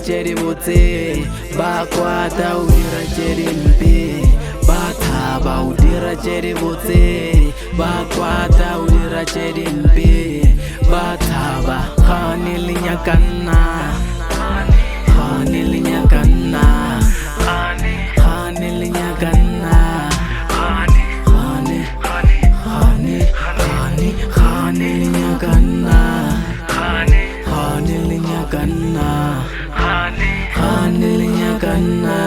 tšedi botse, ba kwata o dira tšedi mpe, ba thaba o dira tšedi botse, ba kwata o dira tšedi mpe, ba thaba. Gane le nyakana, gane le nyakana, gane le nyakana, gane, gane, gane, gane le nyakana, gane le nyakana, gane le nyakana.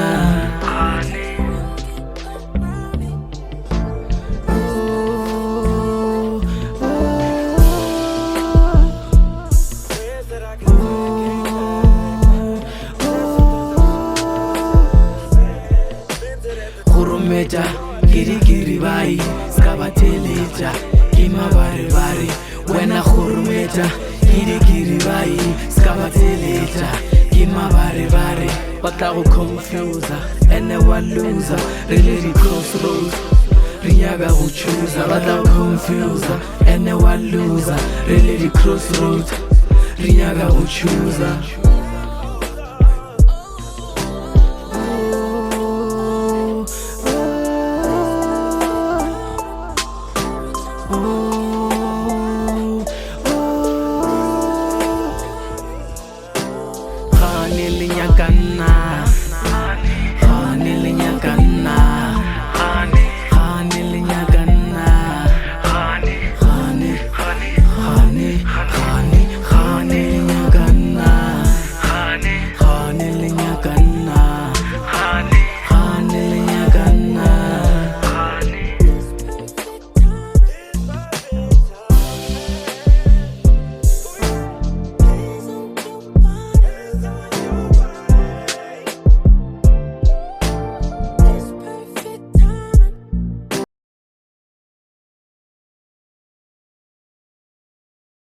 Khurumeja girigiri bai skabateleja kima bari bari wena khurumeja girigiri bai skabateleja kima bari bari batla go confuse ene wa loser really the crossroads riyaga go choose batla go confuse ene wa loser really the crossroads riyaga go choose.